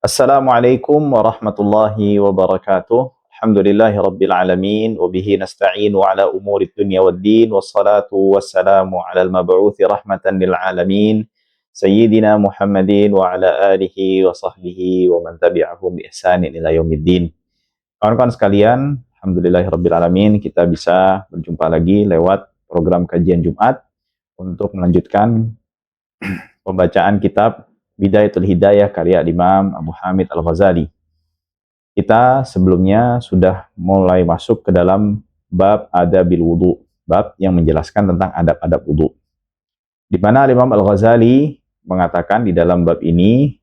Assalamualaikum warahmatullahi wabarakatuh. Alhamdulillahi rabbil alamin wa bihi nasta'inu ala umuri dunya waddin wassalatu wassalamu ala al-mab'uthi rahmatan lil alamin sayyidina Muhammadin wa ala alihi wa sahbihi wa man tabi'ahum bi ihsanin ila yaumiddin. Kawan-kawan sekalian, alhamdulillahi rabbil alamin, kita bisa berjumpa lagi lewat program kajian Jumat untuk melanjutkan pembacaan kitab Bidayatul Hidayah karya Imam Abu Hamid Al-Ghazali. Kita sebelumnya sudah mulai masuk ke dalam bab adabil wudu, bab yang menjelaskan tentang adab-adab wudu. Di mana Imam Al-Ghazali mengatakan di dalam bab ini,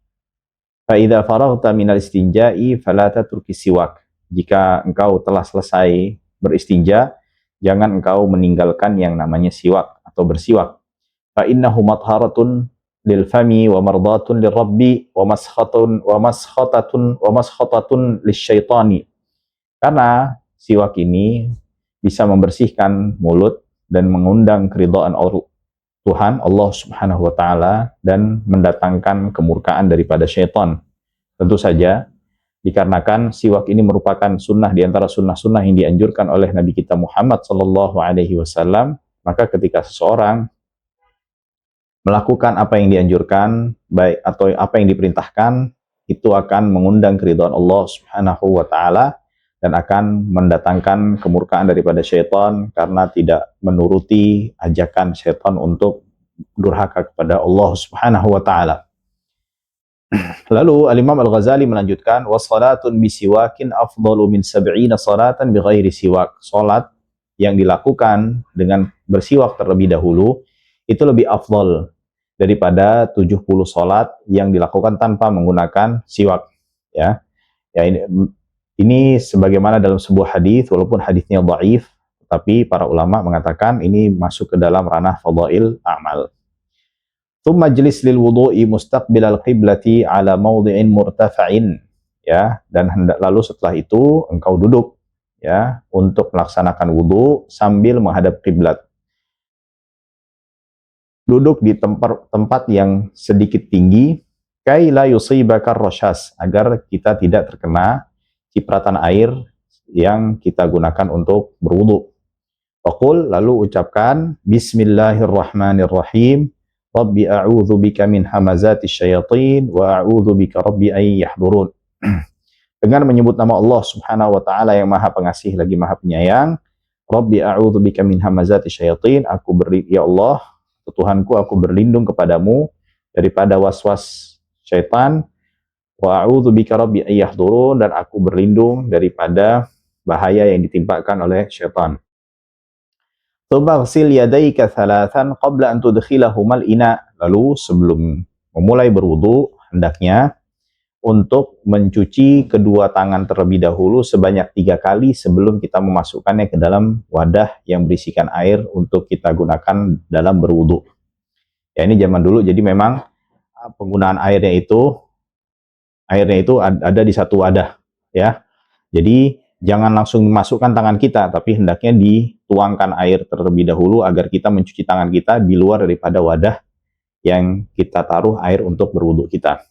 fa idza faraghta minal istinja'i fala tatruki siwak. Jika engkau telah selesai beristinja, jangan engkau meninggalkan yang namanya siwak atau bersiwak. Fa innahu matharatun lil fami wa mardatun lir rabbi wa maskhatatun lisyaitani. Karena siwak ini bisa membersihkan mulut dan mengundang keridhaan Tuhan Allah Subhanahu wa taala dan mendatangkan kemurkaan daripada syaitan. Tentu saja dikarenakan siwak ini merupakan sunnah di antara sunnah-sunnah yang dianjurkan oleh Nabi kita Muhammad sallallahu alaihi wasallam, maka ketika seseorang melakukan apa yang dianjurkan, baik atau apa yang diperintahkan, itu akan mengundang keridhaan Allah Subhanahu wa taala dan akan mendatangkan kemurkaan daripada syaitan karena tidak menuruti ajakan syaitan untuk durhaka kepada Allah Subhanahu wa taala. Lalu Al-Imam Al-Ghazali melanjutkan, wassalatun bisiwakin afdalu min 70 salatan bighairi siwak. Salat yang dilakukan dengan bersiwak terlebih dahulu itu lebih afdal daripada 70 salat yang dilakukan tanpa menggunakan siwak, ya. Ya, ini sebagaimana dalam sebuah hadis, walaupun hadisnya dhaif, tapi para ulama mengatakan ini masuk ke dalam ranah fadail a'mal. Tsumma majlis lil wudu'i mustaqbilal qiblati ala mawdhi'in murtafa'in, ya, dan lalu setelah itu engkau duduk, ya, untuk melaksanakan wudu sambil menghadap kiblat. Duduk di tempat yang sedikit tinggi, kai la yusibaka rasyas, agar kita tidak terkena cipratan air yang kita gunakan untuk berwudu. Faqul, lalu ucapkan bismillahirrahmanirrahim, rabbi a'udzu bika min hamazatis syayatin wa a'udzu bika rabbi ay yahdurun. Dengan menyebut nama Allah Subhanahu wa taala yang Maha Pengasih lagi Maha Penyayang, rabbi a'udzu bika min hamazatis syayatin, ya Allah, Tuhanku, aku berlindung kepadamu daripada waswas syaitan. Wa a'udzu bika rabbi ay yahdurun, dan aku berlindung daripada bahaya yang ditimpakan oleh syaitan. Tubaghsil yadayka thalathan qabla an tudkhilahumal ina. Lalu sebelum memulai berwudu, hendaknya untuk mencuci kedua tangan terlebih dahulu sebanyak 3 kali sebelum kita memasukkannya ke dalam wadah yang berisikan air untuk kita gunakan dalam berwudu. Ya, ini zaman dulu, jadi memang penggunaan airnya itu ada di satu wadah, ya. Jadi jangan langsung memasukkan tangan kita, tapi hendaknya dituangkan air terlebih dahulu agar kita mencuci tangan kita di luar daripada wadah yang kita taruh air untuk berwudu kita.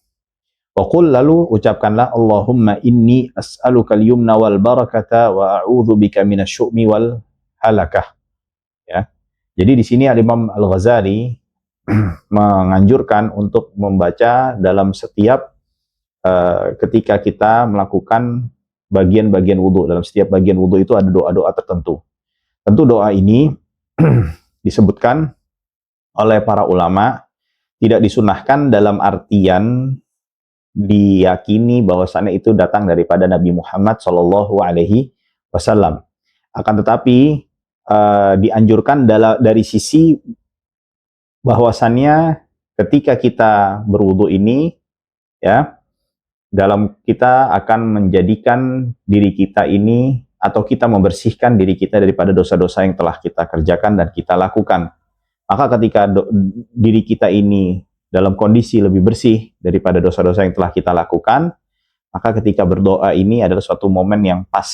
Waqul, lalu ucapkanlah, Allahumma inni as'aluka al-yumna wal barakata wa a'udzu bika minasyu'mi wal halakah. Ya. Jadi di sini Imam Al-Ghazali menganjurkan untuk membaca dalam setiap ketika kita melakukan bagian-bagian wudu. Dalam setiap bagian wudu itu ada doa-doa tertentu. Tentu doa ini disebutkan oleh para ulama tidak disunahkan dalam artian diyakini bahwasannya itu datang daripada Nabi Muhammad Shallallahu Alaihi Wasallam. Akan tetapi dianjurkan dari sisi bahwasannya ketika kita berwudu ini, ya, dalam kita akan menjadikan diri kita ini, atau kita membersihkan diri kita daripada dosa-dosa yang telah kita kerjakan dan kita lakukan. Maka ketika diri kita ini dalam kondisi lebih bersih daripada dosa-dosa yang telah kita lakukan, maka ketika berdoa ini adalah suatu momen yang pas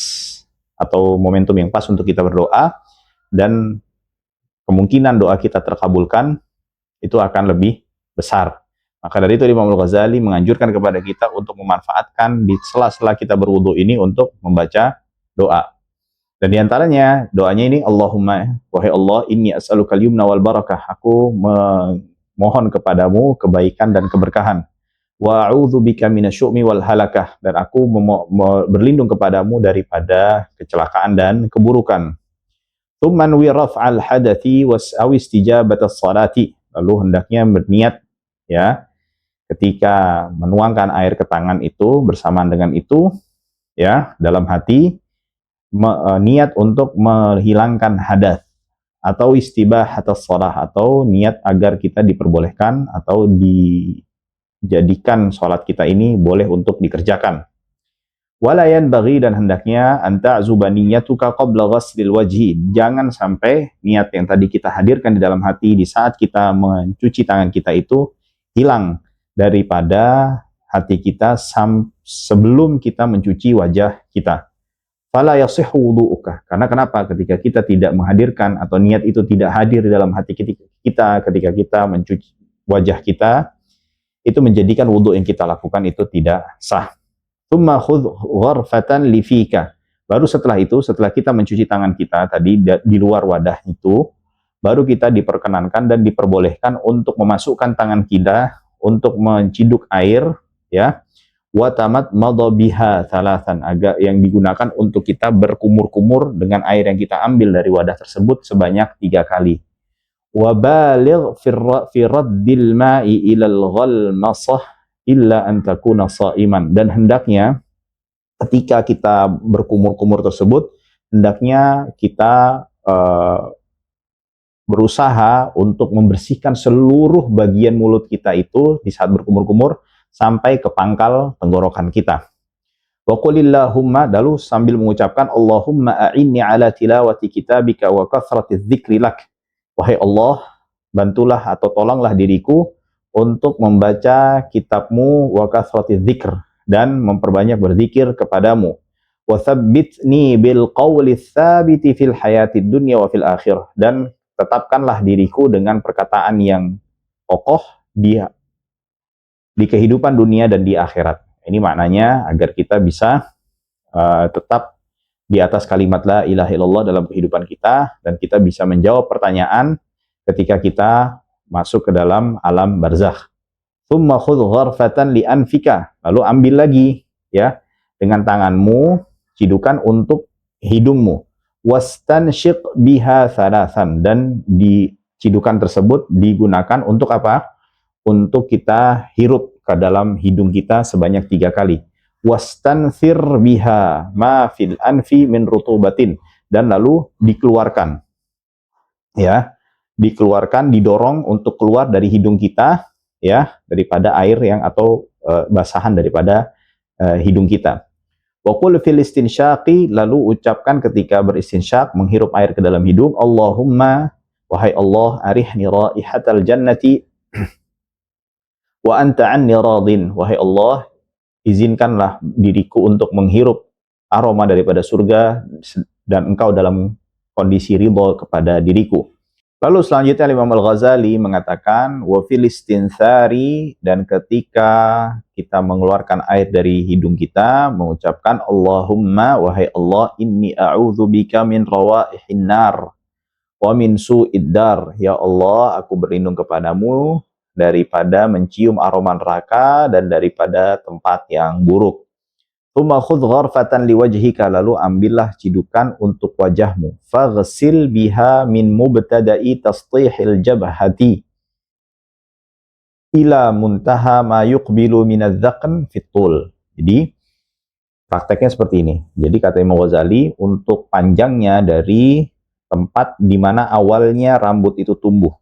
atau momentum yang pas untuk kita berdoa, dan kemungkinan doa kita terkabulkan itu akan lebih besar. Maka dari itu Imam Al-Ghazali menganjurkan kepada kita untuk memanfaatkan di sela-sela kita berwudu ini untuk membaca doa. Dan diantaranya doanya ini, Allahumma, wahai Allah, inni as'alukal yumna wal barakah. Aku memohon kepadamu kebaikan dan keberkahan. Wa a'udzu bika minasyu'mi wal halakah. Dan aku berlindung kepadamu daripada kecelakaan dan keburukan. Tsumman wi raf'al hadathi aw istijabatas salati. Lalu hendaknya berniat, ya, ketika menuangkan air ke tangan itu, bersamaan dengan itu, ya, dalam hati, niat untuk menghilangkan hadas, atau istibah atas shalah, atau niat agar kita diperbolehkan atau dijadikan sholat kita ini boleh untuk dikerjakan. Walayan bagi, dan hendaknya anta zubaniyatuka qabla ghaslil wajhi. Jangan sampai niat yang tadi kita hadirkan di dalam hati di saat kita mencuci tangan kita itu hilang daripada hati kita sebelum kita mencuci wajah kita. Fala yasihhu wudu'uka. Karena kenapa? Ketika kita tidak menghadirkan atau niat itu tidak hadir di dalam hati kita ketika kita mencuci wajah kita, itu menjadikan wudu yang kita lakukan itu tidak sah. Tsumma khudh gharfatan li fika. Baru setelah itu, setelah kita mencuci tangan kita tadi di luar wadah itu, baru kita diperkenankan dan diperbolehkan untuk memasukkan tangan kita untuk menciduk air, ya, wa tamat madabiha thalathan, agak yang digunakan untuk kita berkumur-kumur dengan air yang kita ambil dari wadah tersebut sebanyak 3 kali. Wa baligh fi raddil ma'i ilal ghalmasah illa an takuna sha'iman. Dan hendaknya ketika kita berkumur-kumur tersebut, hendaknya kita berusaha untuk membersihkan seluruh bagian mulut kita itu di saat berkumur-kumur sampai ke pangkal tenggorokan kita. Wa qulillahumma, lalu sambil mengucapkan Allahumma a'inni ala tilawati kitabika wa kathrati dzikri lak. Wahai Allah, bantulah atau tolonglah diriku untuk membaca kitabmu wa kathrati dzikr, dan memperbanyak berzikir kepadamu. Wa tsabbitni bil qawli tsabiti fil hayatid dunya wa fil akhirah, dan tetapkanlah diriku dengan perkataan yang kokoh di kehidupan dunia dan di akhirat. Ini maknanya agar kita bisa tetap di atas kalimat la ilaha illallah dalam kehidupan kita, dan kita bisa menjawab pertanyaan ketika kita masuk ke dalam alam barzakh. Tsumma khudh gharfatan li anfika. Lalu ambil lagi, ya, dengan tanganmu cidukan untuk hidungmu. Wastanshiq biha thalathan, dan di cidukan tersebut digunakan untuk apa? Untuk kita hirup ke dalam hidung kita sebanyak 3 kali. Wastanthir biha ma fil anfi min rutubatin, dan lalu dikeluarkan, ya, dikeluarkan, didorong untuk keluar dari hidung kita, ya, daripada air yang atau basahan daripada hidung kita. Wa qul fil istinsyaqi, lalu ucapkan ketika beristinsyak, menghirup air ke dalam hidung, Allahumma, wahai Allah, arihni raihatal jannati wa anta anni radin. Wahai Allah, izinkanlah diriku untuk menghirup aroma daripada surga, dan engkau dalam kondisi ridha kepada diriku. Lalu selanjutnya Imam Al-Ghazali mengatakan wa fil istinthari, dan ketika kita mengeluarkan air dari hidung kita, mengucapkan Allahumma, wahai Allah, inni a'udzubika min rawaihin nar wa min su'id dar. Ya Allah, aku berlindung kepadamu daripada mencium aroma neraka dan daripada tempat yang buruk. Tsumma khudh gharfatan liwajhika, lalu ambillah cidukan untuk wajahmu. Faghsil biha min mubtada'i tasthihil jabhati ila muntaha ma yuqbilu minadz-dzaqn fitul. Jadi prakteknya seperti ini. Jadi kata Imam Ghazali, untuk panjangnya dari tempat di mana awalnya rambut itu tumbuh,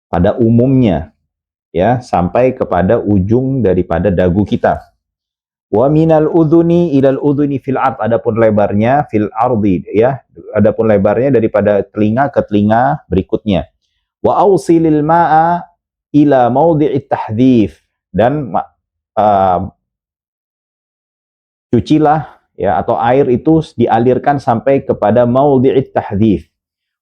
pada umumnya, ya, sampai kepada ujung daripada dagu kita. Wa minal udhuni ilal udhuni fil ard, adapun lebarnya fil ardi, ya, adapun lebarnya daripada telinga ke telinga berikutnya. Wa ausilil ma'a ila maudhi'it tahdhif, dan cucilah, ya, atau air itu dialirkan sampai kepada maudhi'it tahdhif.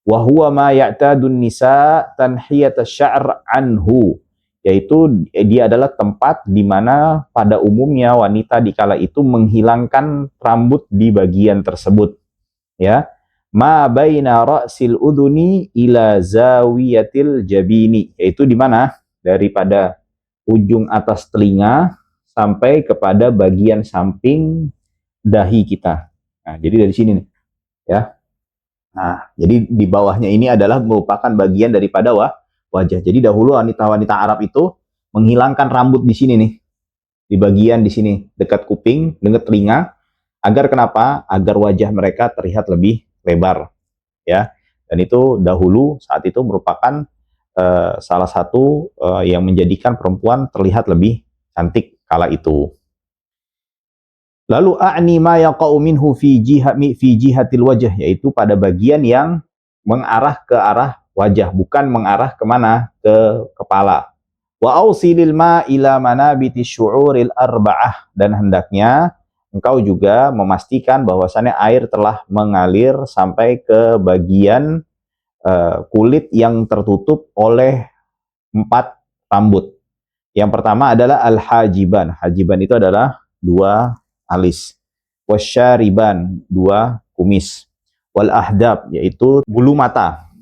Wa huwa ma ya'tadun nisa tanhiyat asy-sya'r anhu, yaitu dia adalah tempat di mana pada umumnya wanita di kala itu menghilangkan rambut di bagian tersebut, ya. Ma baina ra'sil udhuni ila zawiyatil jabini, yaitu di mana daripada ujung atas telinga sampai kepada bagian samping dahi kita. Nah, jadi dari sini nih, ya. Nah, jadi di bawahnya ini adalah merupakan bagian daripada wajah. Jadi dahulu wanita-wanita Arab itu menghilangkan rambut di sini nih, di bagian di sini dekat kuping, dekat telinga, agar kenapa? Agar wajah mereka terlihat lebih lebar, ya. Dan itu dahulu saat itu merupakan salah satu yang menjadikan perempuan terlihat lebih cantik kala itu. Lalu a'ni ma yaqa'u minhu fi jihatil wajah, yaitu pada bagian yang mengarah ke arah wajah, bukan mengarah kemana? Ke kepala. Wa ausilil ma ila manabiti syu'uril arba'ah, dan hendaknya engkau juga memastikan bahwasannya air telah mengalir sampai ke bagian kulit yang tertutup oleh 4 rambut. Yang pertama adalah al-hajiban. Hajiban itu adalah 2 alis. Wasyariban, 2 kumis. Wal ahdab, yaitu bulu mata.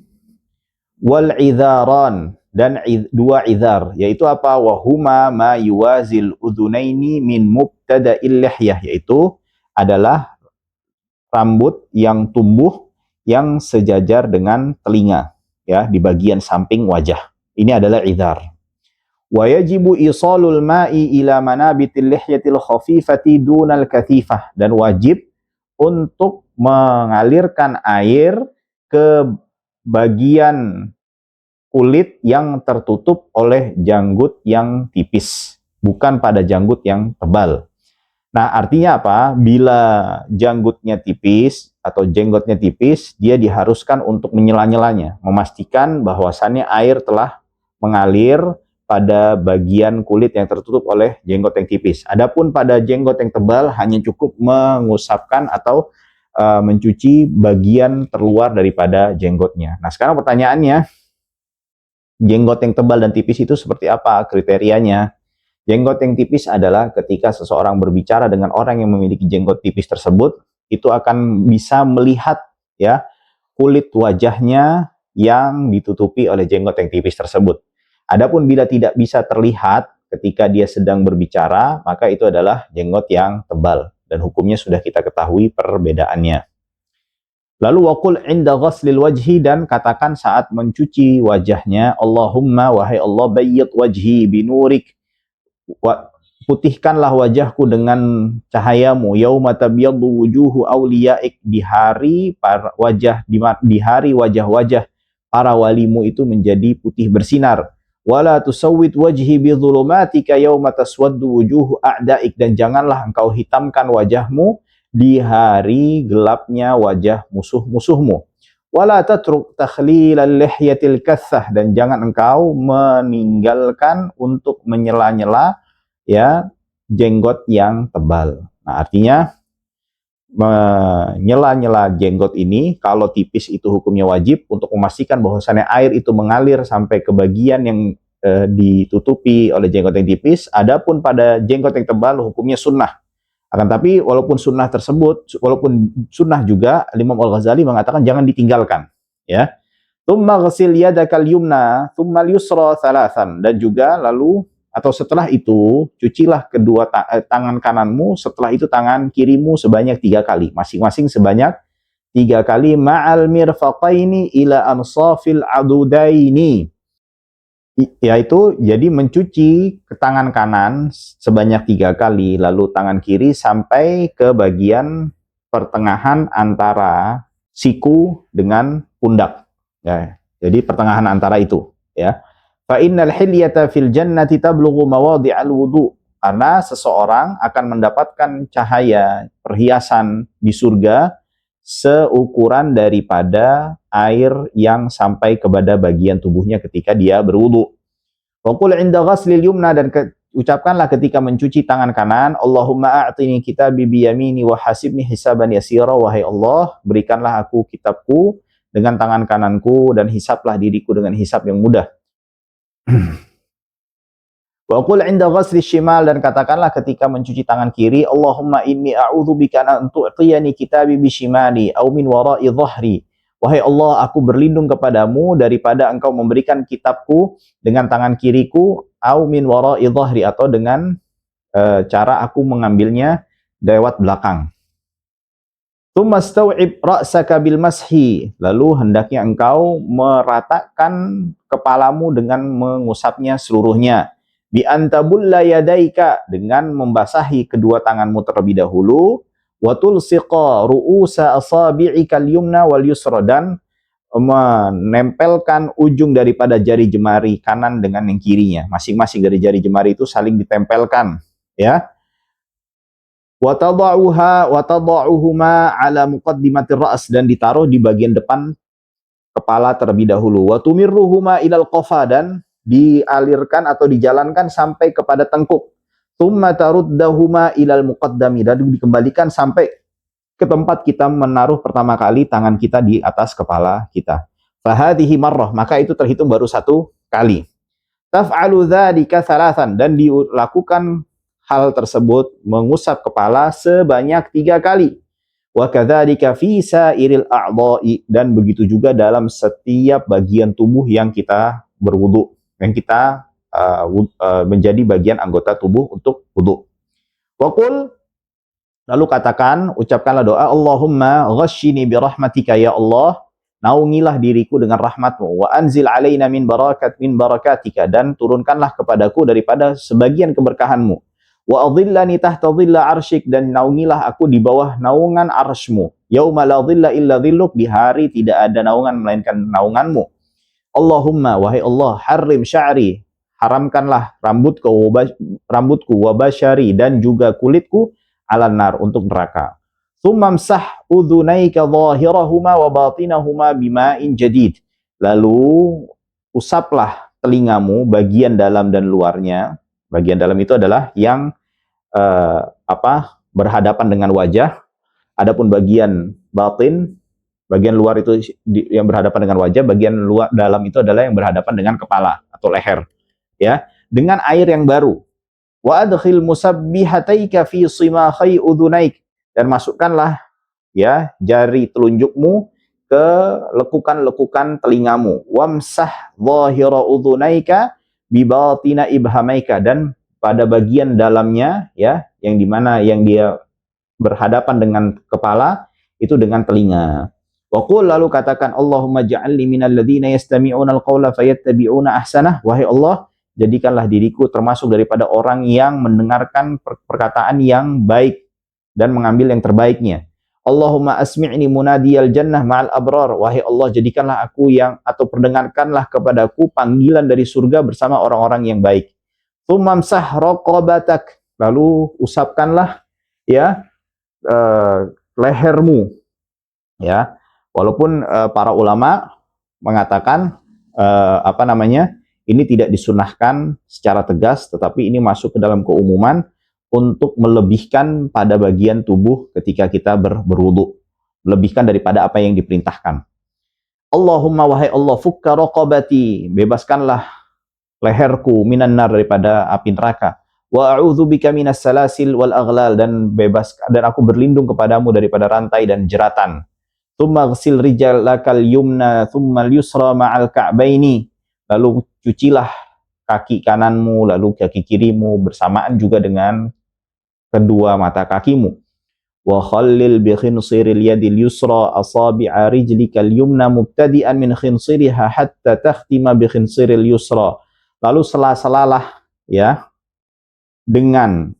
Wal idharan, dan 2 idhar, yaitu apa? Wahuma ma yuwazil udhunaini min mubtada'il lihyah, yaitu adalah rambut yang tumbuh yang sejajar dengan telinga, ya, di bagian samping wajah. Ini adalah idhar. Wa yajibu isalul ma'i ila manabitil lihyatil khafifati dunal kathifah, dan wajib untuk mengalirkan air ke bagian kulit yang tertutup oleh janggut yang tipis, bukan pada janggut yang tebal. Nah, artinya apa? Bila janggutnya tipis atau jenggotnya tipis, dia diharuskan untuk menyela-nyelanya, memastikan bahwasannya air telah mengalir pada bagian kulit yang tertutup oleh jenggot yang tipis. Adapun pada jenggot yang tebal, hanya cukup mengusapkan atau mencuci bagian terluar daripada jenggotnya. Nah, sekarang pertanyaannya, jenggot yang tebal dan tipis itu seperti apa kriterianya? Jenggot yang tipis adalah ketika seseorang berbicara dengan orang yang memiliki jenggot tipis tersebut, itu akan bisa melihat, ya, kulit wajahnya yang ditutupi oleh jenggot yang tipis tersebut. Adapun bila tidak bisa terlihat ketika dia sedang berbicara, maka itu adalah jenggot yang tebal, dan hukumnya sudah kita ketahui perbedaannya. Lalu waqul inda ghaslil wajhi, dan katakan saat mencuci wajahnya, Allahumma, wahai Allah, bayyid wajhi binurik, putihkanlah wajahku dengan cahayamu, yauma tabyaddu wujuhu awliyaik, di hari wajah-wajah para walimu itu menjadi putih bersinar. Wala tusawwid wajhi bi dhulumatika yauma taswaddu wujuhu a'daik, dan janganlah engkau hitamkan wajahmu di hari gelapnya wajah musuh-musuhmu. Wala tatruk takhlilal lihyatil kathah, dan jangan engkau meninggalkan untuk menyela-nyela, ya, jenggot yang tebal. Nah, artinya menyela-nyela jenggot ini kalau tipis itu hukumnya wajib untuk memastikan bahwasannya air itu mengalir sampai ke bagian yang ditutupi oleh jenggot yang tipis. Adapun pada jenggot yang tebal hukumnya sunnah. Akan tapi walaupun sunnah tersebut, walaupun sunnah juga, Imam Al-Ghazali mengatakan jangan ditinggalkan, ya. Tsumma ghsil yadakal yumna tsumma al-yusra thalathan, dan juga lalu atau setelah itu cucilah kedua tangan kananmu, setelah itu tangan kirimu sebanyak 3 kali, masing-masing sebanyak 3 kali, ma'al mirfaqaini ila ansafil adudaini, yaitu jadi mencuci ke tangan kanan sebanyak 3 kali, lalu tangan kiri sampai ke bagian pertengahan antara siku dengan pundak, ya. Jadi pertengahan antara itu, ya. Fa innal hilyata fil jannati tablughu mawadhi'al wudu, karena seseorang akan mendapatkan cahaya perhiasan di surga seukuran daripada air yang sampai kepada bagian tubuhnya ketika dia berwudu. Wa qul 'inda ghaslil yumna, dan ucapkanlah ketika mencuci tangan kanan, Allahumma a'tini kitabi biyamini wa hasibni hisaban yasira, wahai Allah, berikanlah aku kitabku dengan tangan kananku dan hisaplah diriku dengan hisap yang mudah. Wa qul 'inda ghasli shimal, dan katakanlah ketika mencuci tangan kiri, Allahumma inni a'udzubika an tu'tiyani kitabi bishimali aw min wara'i dhahri. Wahai Allah, aku berlindung kepadamu daripada engkau memberikan kitabku dengan tangan kiriku, aw min wara'i dhahri, atau dengan cara aku mengambilnya lewat belakang. Tsumma stau'ib ra'saka bil mashi, lalu hendaknya engkau meratakan kepalamu dengan mengusapnya seluruhnya. Bi antabulla yadaika, dengan membasahi kedua tanganmu terlebih dahulu. Wa tulsiqa ru'usa asabi'ikal yumna wal yusra, dan menempelkan ujung daripada jari jemari kanan dengan yang kirinya. Masing-masing dari jari jemari itu saling ditempelkan, ya. Wa tada'uhuma ala muqaddimatir ra's, dan ditaruh di bagian depan kepala terlebih dahulu. Wa tumirruhuma ilal qafa, dan dialirkan atau dijalankan sampai kepada tengkuk. Tsumma taruddahuma ilal muqaddami, dan dikembalikan sampai ke tempat kita menaruh pertama kali tangan kita di atas kepala kita. Fahadhihi marrah, maka itu terhitung baru satu kali. Taf'alu dzalika thalathan, dan dilakukan hal tersebut, mengusap kepala sebanyak 3 kali. Wa kadzalika fi sairil a'dha'i, dan begitu juga dalam setiap bagian tubuh yang kita berwudu, yang kita menjadi bagian anggota tubuh untuk wudu. Wa qul, lalu katakan, ucapkanlah doa, Allahumma ghashshini bi rahmatika, ya Allah, naungilah diriku dengan rahmatmu. Wa anzil alaina min barakatika, dan turunkanlah kepadaku daripada sebagian keberkahanmu. Wa adhillani tahta dhilla arsyik, dan naungilah aku di bawah naungan arsymu. Yauma la dhilla illa dhilluk, di hari tidak ada naungan melainkan naunganmu. Allahumma, wahai Allah, harrim sya'ri, haramkanlah rambutku, wa basyari, dan juga kulitku, ala nar, untuk neraka. Tsumamsah udhunaika dhahirahuma wa batinahuma bima'in jadid, lalu usaplah telingamu, bagian dalam dan luarnya. Bagian dalam itu adalah yang berhadapan dengan wajah. Adapun bagian batin, bagian luar itu yang berhadapan dengan wajah, bagian luar dalam itu adalah yang berhadapan dengan kepala atau leher, ya, dengan air yang baru. Wa adkhil musabbihataika fi simakhai udhunaik, dan masukkanlah, ya, jari telunjukmu ke lekukan-lekukan telingamu. Wamsah dhahira udhunaika bibatina ibhamaika, dan pada bagian dalamnya, ya, yang dimana yang dia berhadapan dengan kepala itu dengan telinga. Wa qul, lalu katakan, Allahumma ja'alni minal ladzina yastami'una al-qawla fayattabi'una ahsanah. Wahai Allah, jadikanlah diriku termasuk daripada orang yang mendengarkan perkataan yang baik dan mengambil yang terbaiknya. Allahumma asmi'ni munadiyal jannah ma'al abrar. Wahai Allah, jadikanlah aku atau perdengarkanlah kepadaku panggilan dari surga bersama orang-orang yang baik. Tsumamsah raqabatak, lalu usapkanlah, ya, lehermu, ya. Walaupun para ulama mengatakan ini tidak disunahkan secara tegas, tetapi ini masuk ke dalam keumuman untuk melebihkan pada bagian tubuh ketika kita berwudu, melebihkan daripada apa yang diperintahkan. Allahumma, wahai Allah, fukka raqabati, bebaskanlah leherku, minan nar, daripada api neraka. Wa a'udzubika minas salasil wal aghlal, dan aku berlindung kepadamu daripada rantai dan jeratan. Tsumma ghsil rijalakal yumna tsumma al-yusra ma'al ka'baini, lalu cucilah kaki kananmu lalu kaki kirimu bersamaan juga dengan kedua mata kakimu. Wa khallil bi khinsiril yadil yusra asabi'a rijlikal yumna mubtadi'an min khinsiriha hatta takhtima bi khinsiril yusra. Lalu sela-selalah, ya, dengan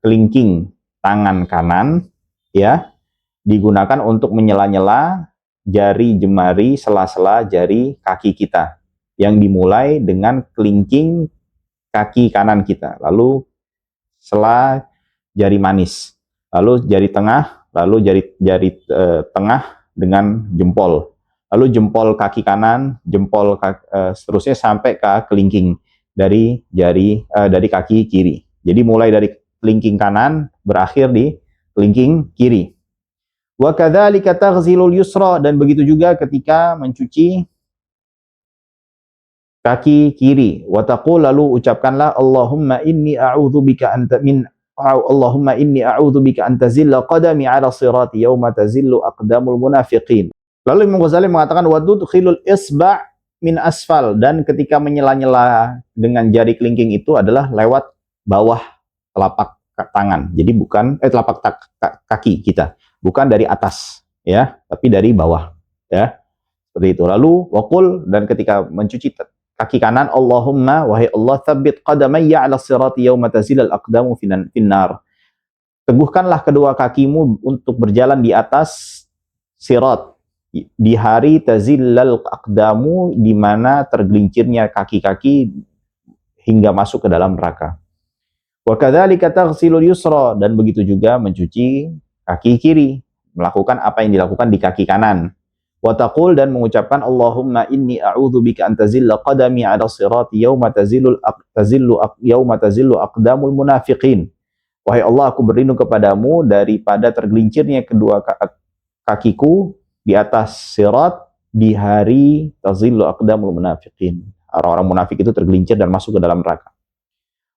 kelingking tangan kanan, ya, digunakan untuk menyela-nyela jari jemari sela-sela jari kaki kita, yang dimulai dengan kelingking kaki kanan kita, lalu sela jari manis, lalu jari tengah, lalu jari tengah dengan jempol, lalu jempol kaki kanan, jempol seterusnya sampai ke kelingking dari kaki kiri. Jadi mulai dari kelingking kanan berakhir di kelingking kiri. Wa kadzalika taghzilul yusra, dan begitu juga ketika mencuci kaki kiri. Wa taqul, lalu ucapkanlah Allahumma inni a'udzubika Allahumma inni a'udzubika an tazilla qadami 'ala sirati yauma tazillu aqdamul munafiqin. Lalu Imam Ghazali mengatakan wa tudkhilul isba' min asfal, dan ketika menyela-nyela dengan jari kelingking itu adalah lewat bawah telapak tangan. Jadi bukan telapak kaki kita, bukan dari atas ya, tapi dari bawah ya. Seperti itu. Lalu waqul, dan ketika mencuci kaki kanan, Allahumma, wahai Allah, tsabbit qadamayya 'ala sirati yauma tazilul aqdamu finnar. Teguhkanlah kedua kakimu untuk berjalan di atas sirat di hari tazillal aqdamu, di mana tergelincirnya kaki-kaki hingga masuk ke dalam neraka. Wa kadzalika taghsilul yusra, dan begitu juga mencuci kaki kiri, melakukan apa yang dilakukan di kaki kanan. Wa taqul, dan mengucapkan Allahumma inni a'udzubika an tazilla qadami 'ala sirati yauma tazillu aqdamul munafiqin. Wahai Allah, aku berlindung kepadamu daripada tergelincirnya kedua kakiku di atas sirat di hari tazillu aqdamul munafiqin. Orang-orang munafik itu tergelincir dan masuk ke dalam neraka.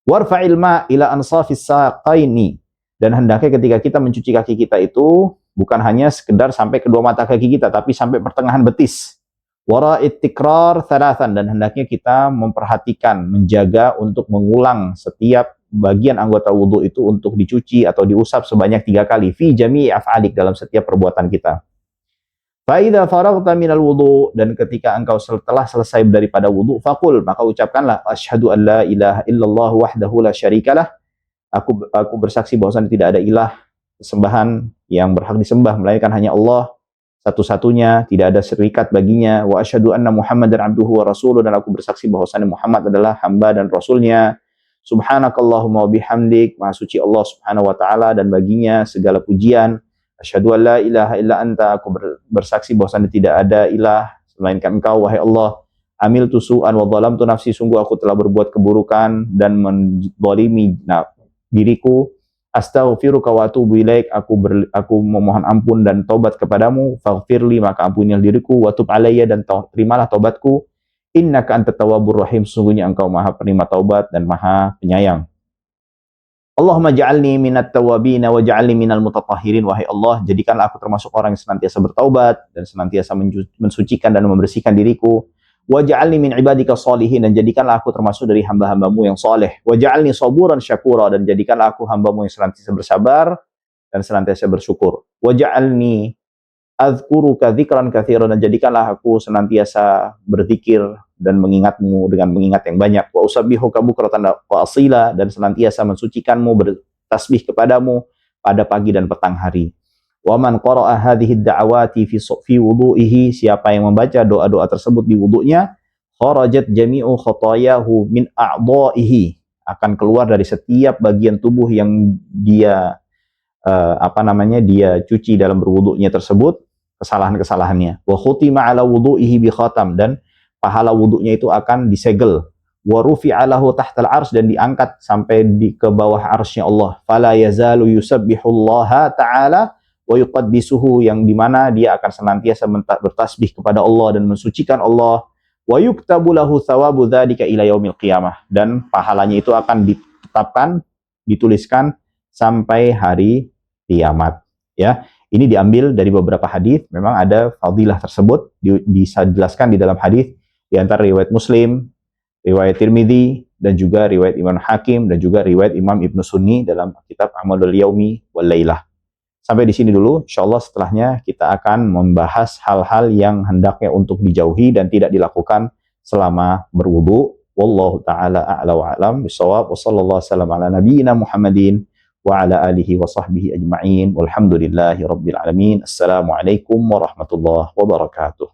Warfa'il ma ila ansafis saqaini, dan hendaknya ketika kita mencuci kaki kita itu bukan hanya sekedar sampai kedua mata kaki kita, tapi sampai pertengahan betis. Wara'it tikrar thalathan, dan hendaknya kita memperhatikan, menjaga untuk mengulang setiap bagian anggota wudhu itu untuk dicuci atau diusap sebanyak 3 kali. Fi jami'i af'alik, dalam setiap perbuatan kita. Fa'idha faraghta minal wudhu, dan ketika engkau telah selesai daripada wudhu, faqul, maka ucapkanlah, asyhadu an la ilaha illallah wahdahu la syarikalah. Aku bersaksi bahwasanya tidak ada ilah sembahan yang berhak disembah melainkan hanya Allah satu-satunya, tidak ada serikat baginya. Wa asyhadu anna Muhammadar abduhu wa rasuluh, dan aku bersaksi bahwasanya Muhammad adalah hamba dan rasulnya. Subhanakallahumma wa bihamdik, maha suci Allah Subhanahu wa taala dan baginya segala pujian. Asyhadu an la ilaha illa anta, aku bersaksi bahwasanya tidak ada ilah melainkan engkau wahai Allah. Amiltu su'an wa dhalamtu nafsi, sungguh aku telah berbuat keburukan dan menzalimi diriku. Astaghfiruka wa atubu ilaik, aku memohon ampun dan taubat kepadamu. Faghfirli, maka ampunilah diriku. Wa tub alayya, dan terimalah taubatku. Innaka antat tawwabur rahim, sungguhnya engkau maha penerima taubat dan maha penyayang. Allahumma ja'alni minat tawwabina wa ja'alni minal mutatahhirin. Wahai Allah, jadikanlah aku termasuk orang yang senantiasa bertaubat dan senantiasa mensucikan dan membersihkan diriku. Wa ja'alni min ibadika sholihin, dan jadikanlah aku termasuk dari hamba-hambamu yang soleh. Wa ja'alni saburan syakura, dan jadikanlah aku hambamu yang senantiasa bersabar dan senantiasa bersyukur. Wa ja'alni azkuruka dzikran katsiran, dan jadikanlah aku senantiasa berzikir dan mengingatmu dengan mengingat yang banyak. Wa usabbihuka bukratan wa asila, dan senantiasa mensucikanmu, bertasbih kepadamu pada pagi dan petang hari. Wa man qara'a hadhihi ad-da'awati fi wudu'ihi, siapa yang membaca doa-doa tersebut di wudunya, kharajat jami'u khatayahu min a'dha'ihi, akan keluar dari setiap bagian tubuh yang dia dia cuci dalam berwudunya tersebut, kesalahan-kesalahannya. Wa khutima 'ala wudu'ihi bi khatam, dan pahala wudunya itu akan disegel. Wa rufi'a lahu tahtal arsy, dan diangkat sampai ke bawah arsy-Nya Allah. Fala yazalu yusabbihullaha ta'ala wa yuqaddisuhu, yang dimana dia akan senantiasa bertasbih kepada Allah dan mensucikan Allah. Wa yuktabu lahu thawabu dzalika ila yaumil qiyamah, dan pahalanya itu akan ditetapkan, dituliskan sampai hari kiamat. Ya, ini diambil dari beberapa hadis. Memang ada fadilah tersebut bisa dijelaskan di dalam hadis, di antara riwayat Muslim, riwayat Tirmidzi, dan juga riwayat Imam Hakim, dan juga riwayat Imam Ibnu Sunni dalam kitab Amalul Yaumi wal Lailah. Sampai di sini dulu. Insyaallah setelahnya kita akan membahas hal-hal yang hendaknya untuk dijauhi dan tidak dilakukan selama berwudu. Wallahu taala a'la wa a'lam bissawab. Wa sallallahu wasallam ala nabiyyina Muhammadin wa ala alihi wa sahbihi ajma'in. Walhamdulillahi rabbil alamin. Assalamualaikum warahmatullahi wabarakatuh.